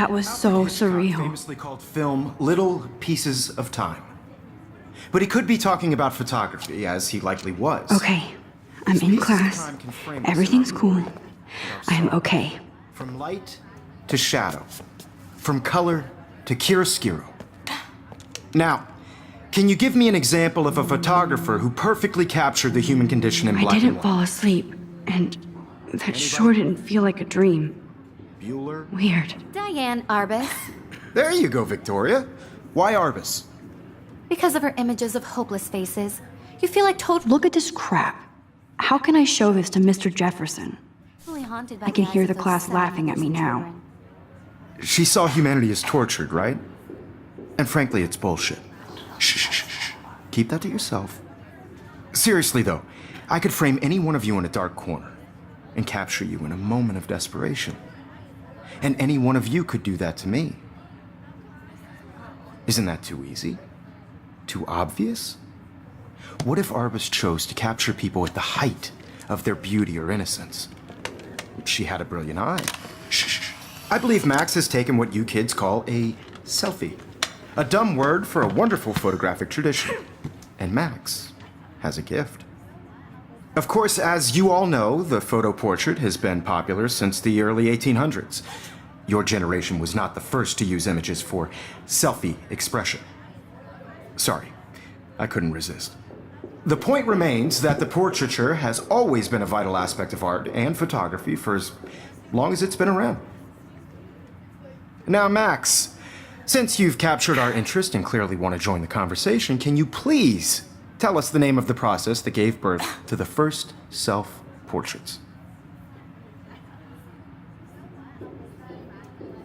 That was so surreal. Famously called film Little Pieces of Time. But he could be talking about photography, as he likely was. Okay, I'm in class. Everything's cool. I am okay. From light to shadow. From color to chiaroscuro. Now, can you give me an example of a photographer who perfectly captured the human condition in black and white? I didn't fall asleep, and that sure didn't feel like a dream. Bueller? Weird. Diane Arbus. There you go, Victoria. Why Arbus? Because of her images of hopeless faces, you feel like totally Look at this crap. How can I show this to Mr. Jefferson? haunted by I can the hear eyes the of those class laughing at me sad now. children. She saw humanity as tortured, right? And frankly, it's bullshit. Shh, shh, shh, shh. Keep that to yourself. Seriously, though, I could frame any one of you in a dark corner and capture you in a moment of desperation. And any one of you could do that to me. Isn't that too easy? Too obvious? What if Arbus chose to capture people at the height of their beauty or innocence? She had a brilliant eye. Shh, shh, shh. I believe Max has taken what you kids call a selfie. A dumb word for a wonderful photographic tradition. And Max has a gift. Of course, as you all know, the photo portrait has been popular since the early 1800s. Your generation was not the first to use images for selfie expression. Sorry, I couldn't resist. The point remains that the portraiture has always been a vital aspect of art and photography for as long as it's been around. Now, Max, since you've captured our interest and clearly want to join the conversation, can you please tell us the name of the process that gave birth to the first self-portraits?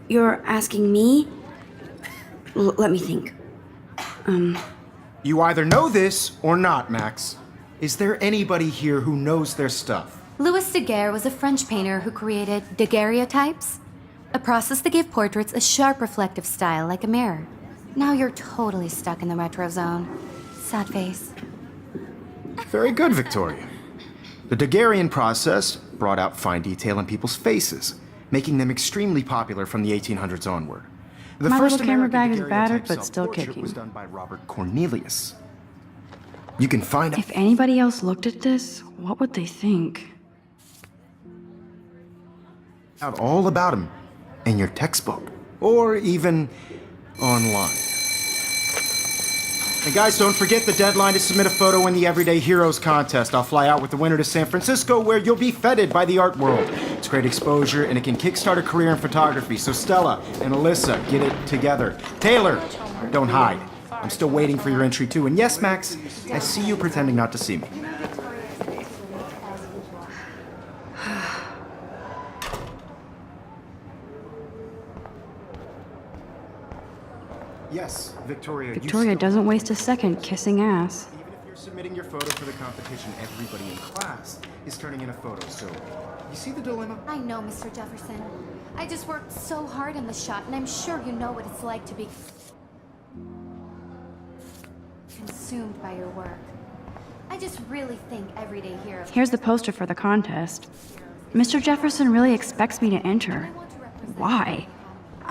You're asking me? Let me think. You either know this or not, Max. Is there anybody here who knows their stuff? Louis Daguerre was a French painter who created daguerreotypes, a process that gave portraits a sharp reflective style like a mirror. Now you're totally stuck in the retro zone. Sad face. Very good, Victoria. The Daguerrean process brought out fine detail in people's faces, making them extremely popular from the 1800s onward. The My first little camera American bag is battered, daguerreotype but still self-portrait kicking. was done by Robert Cornelius. You can find If anybody else looked at this, what would they think? out all about him in your textbook, or even online. And guys, don't forget the deadline to submit a photo in the Everyday Heroes contest. I'll fly out with the winner to San Francisco, where you'll be feted by the art world. It's great exposure, and it can kickstart a career in photography. So Stella and Alyssa, get it together. Taylor, don't hide. I'm still waiting for your entry too. And yes, Max, I see you pretending not to see me. Yes, Victoria. Victoria doesn't waste a second kissing ass. Even if you're submitting your photo for the competition, everybody in class is turning in a photo. So, you see the dilemma? I know, Mr. Jefferson. I just worked so hard in the shot, and I'm sure you know what it's like to be consumed by your work. I just really think Everyday Heroes. Here's the poster for the contest. Mr. Jefferson really expects me to enter. Why?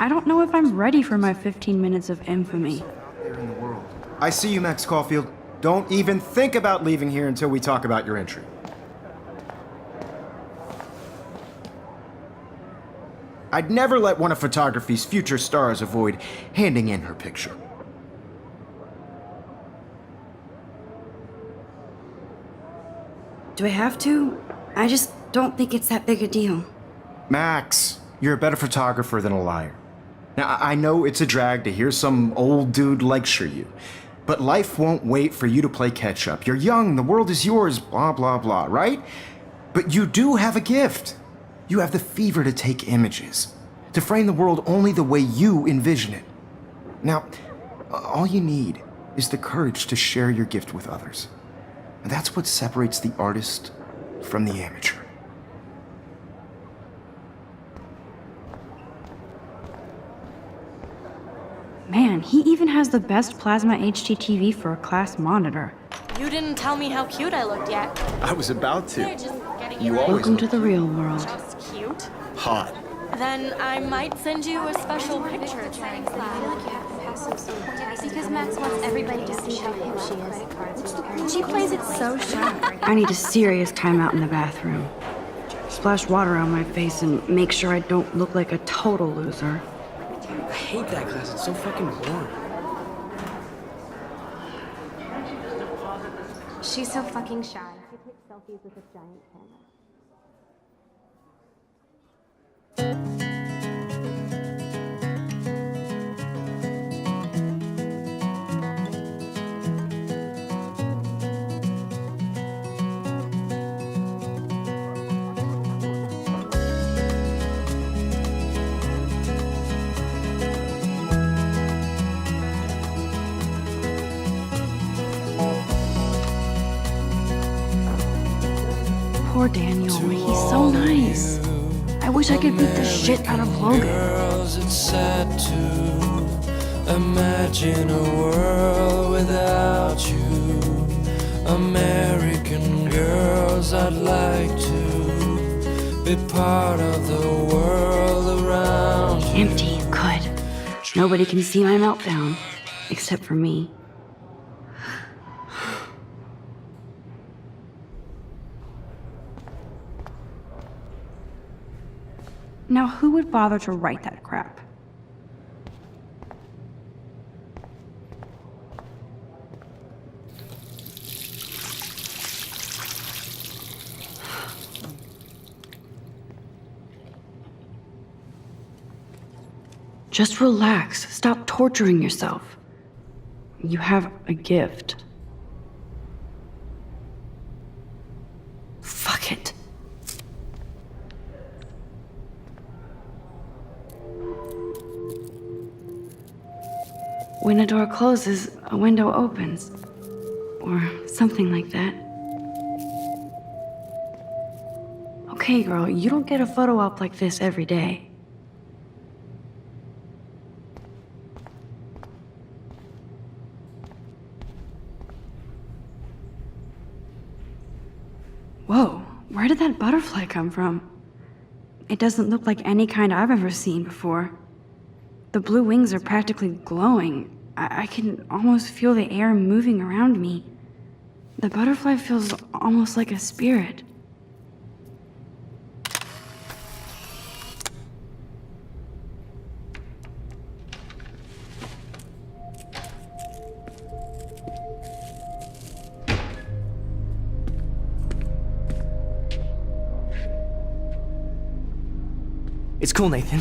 I don't know if I'm ready for my 15 minutes of infamy. There in the world. I see you, Max Caulfield. Don't even think about leaving here until we talk about your entry. I'd never let one of photography's future stars avoid handing in her picture. Do I have to? I just don't think it's that big a deal. Max, you're a better photographer than a liar. Now, I know it's a drag to hear some old dude lecture you, but life won't wait for you to play catch up. You're young, the world is yours, blah, blah, blah, right? But you do have a gift. You have the fever to take images, to frame the world only the way you envision it. Now, all you need is the courage to share your gift with others. And that's what separates the artist from the amateur. Man, he even has the best plasma HDTV for a class monitor. You didn't tell me how cute I looked yet. I was about You're to. just getting You your always Welcome look to the real world. just cute. hot. Then I might send you a special picture. Because Max wants everybody to see how hip she is. She plays it so sharp. I need a serious timeout in the bathroom. Splash water on my face and make sure I don't look like a total loser. I hate that class. It's so fucking boring. She's so fucking shy. She takes selfies with a giant camera. Poor Daniel, he's so nice. I wish I could beat the shit out of Logan. Girls, it's sad to imagine a world without you. American girls, I'd like to be part of the world around you. Empty, good. Nobody can see my meltdown, except for me. Now, who would bother to write that crap? Just relax. Stop torturing yourself. You have a gift. Fuck it. When a door closes, a window opens. Or something like that. Okay, girl, you don't get a photo op like this every day. Whoa, where did that butterfly come from? It doesn't look like any kind I've ever seen before. The blue wings are practically glowing. I can almost feel the air moving around me. The butterfly feels almost like a spirit. It's cool, Nathan.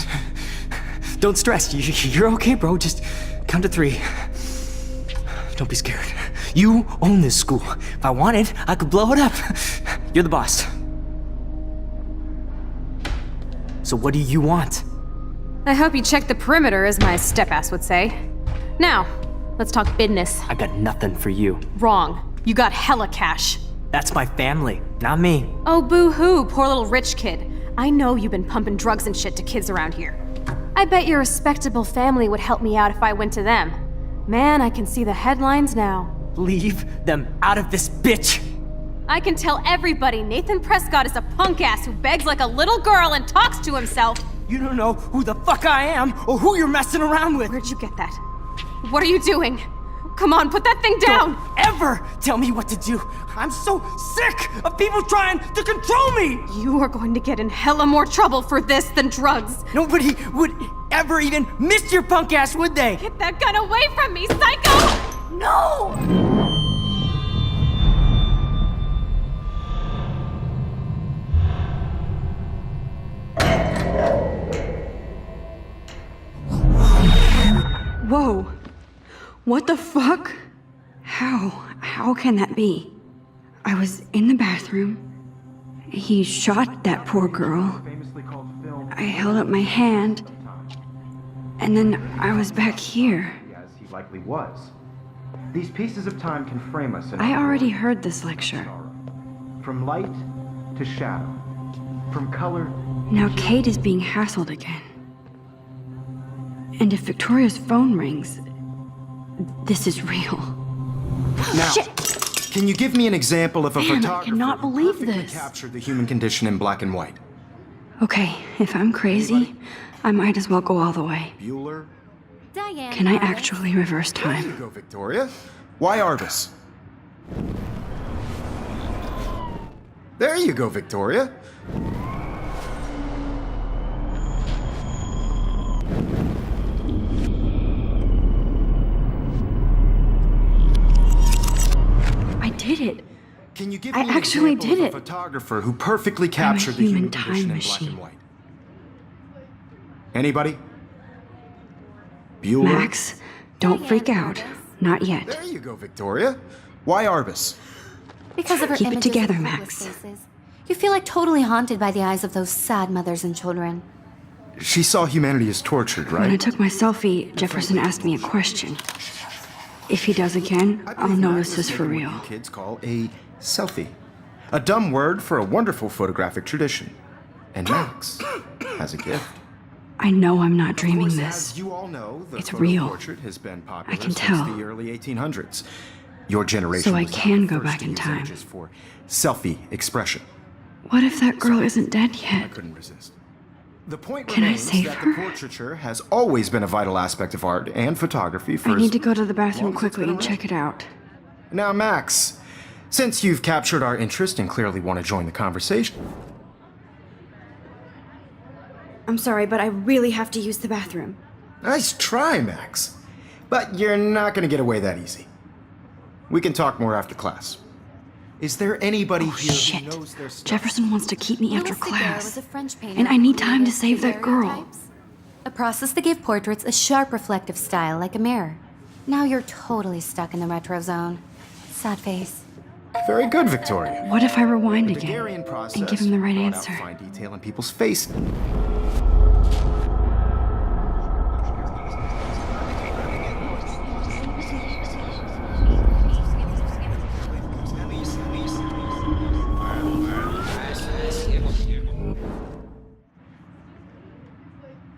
Don't stress. You're okay, bro. Just count to 3. Don't be scared. You own this school. If I wanted, I could blow it up. You're the boss. So what do you want? I hope you checked the perimeter, as my step-ass would say. Now, let's talk business. I got nothing for you. Wrong. You got hella cash. That's my family, not me. Oh, boo-hoo, poor little rich kid. I know you've been pumping drugs and shit to kids around here. I bet your respectable family would help me out if I went to them. Man, I can see the headlines now. Leave them out of this bitch! I can tell everybody Nathan Prescott is a punk ass who begs like a little girl and talks to himself. You don't know who the fuck I am or who you're messing around with. Where'd you get that? What are you doing? Come on, put that thing down! Don't ever tell me what to do. I'm so sick of people trying to control me. You are going to get in hella more trouble for this than drugs. Nobody would ever even miss your punk ass, would they? Get that gun away from me, psycho! No! Whoa. What the fuck? How can that be? I was in the bathroom. He shot that poor girl. I held up my hand. And then I was back here. As he likely was. These pieces of time can frame us in I our already world. heard this lecture. From light to shadow. From color. Now Kate is being hassled again. And if Victoria's phone rings, this is real. Now, Shit! can you give me an example of a Man, I photographer cannot who believe perfectly this. captured the human condition in black and white? Okay, if I'm crazy, I might as well go all the way. Bueller? Diane. Can I Arbus. actually reverse There you time? go, Victoria. Why Arbus? There you go, Victoria. I did it. Can you give I me an actually example did of a it. photographer who perfectly captured the human human time condition in black machine. and white? Anybody? Bueller? Max, don't freak out. Not yet. There you go, Victoria. Why Arbus? Because of her Keep it images together, of Max. hopeless faces. You feel like totally haunted by the eyes of those sad mothers and children. She saw humanity as tortured, When I right? took my selfie, Jefferson asked me a question. If he does again, I I'll believe know Max this was is for taking real. what you kids call a selfie. A dumb word for a wonderful photographic tradition. And Max has a gift. I know I'm not Of dreaming course, this. as you all know, the It's photo real. portrait has been popular I can since tell. the early 1800s. Your generation So I was not can the go first back to in use time. images for selfie expression. What if that girl isn't dead I yet? couldn't resist. The point Can I remains save that her? the portraiture has always been a vital aspect of art and photography for I as need to go to the long bathroom as it's quickly been and check it out. Now, Max, since you've captured our interest and clearly want to join the conversation, I'm sorry, but I really have to use the bathroom. nice try, Max. But you're not going to get away that easy. We can talk more after class. Is there anybody Oh, here shit. who knows their stuff? Jefferson wants to keep me after Louis Daguerre class. was a French painter And I who need time to created save that girl. daguerreotypes, a process that gave portraits a sharp reflective style like a mirror. Now you're totally stuck in the retro zone. Sad face. Very good, Victoria. What if I rewind The again Daguerrean process and give him the right brought out answer? fine detail in people's face.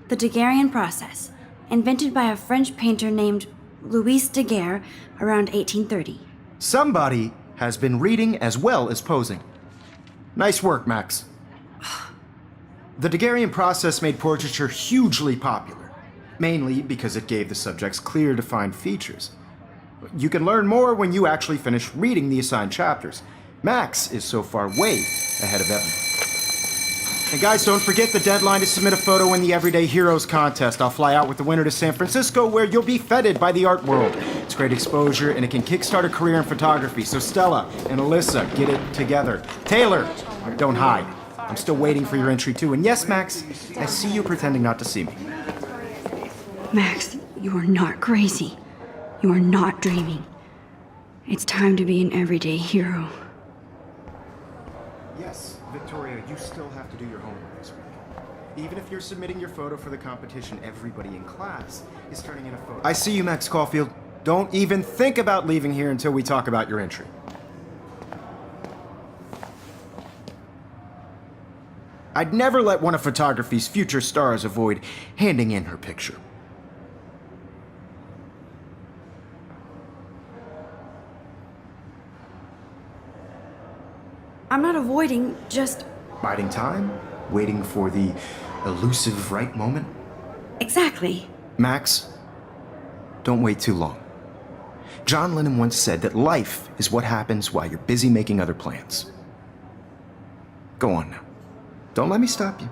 The Daguerrean process, invented by a French painter named Louis Daguerre around 1830. Somebody has been reading as well as posing. Nice work, Max. The Daguerrean process made portraiture hugely popular, mainly because it gave the subjects clear, defined features. You can learn more when you actually finish reading the assigned chapters. Max is so far way ahead of everyone. And guys, don't forget the deadline to submit a photo in the Everyday Heroes contest. I'll fly out with the winner to San Francisco, where you'll be feted by the art world. It's great exposure, and it can kickstart a career in photography. So Stella and Alyssa, get it together. Taylor, don't hide. I'm still waiting for your entry too. And yes, Max, I see you pretending not to see me. Max, you are not crazy. You are not dreaming. It's time to be an everyday hero. Yes, Victoria, you still have to do your homework this week. Even if you're submitting your photo for the competition, everybody in class is turning in a photo. I see you, Max Caulfield. Don't even think about leaving here until we talk about your entry. I'd never let one of photography's future stars avoid handing in her picture. I'm not avoiding, just. Biding time, waiting for the elusive right moment. Exactly. Max, don't wait too long. John Lennon once said that life is what happens while you're busy making other plans. Go on now. Don't let me stop you.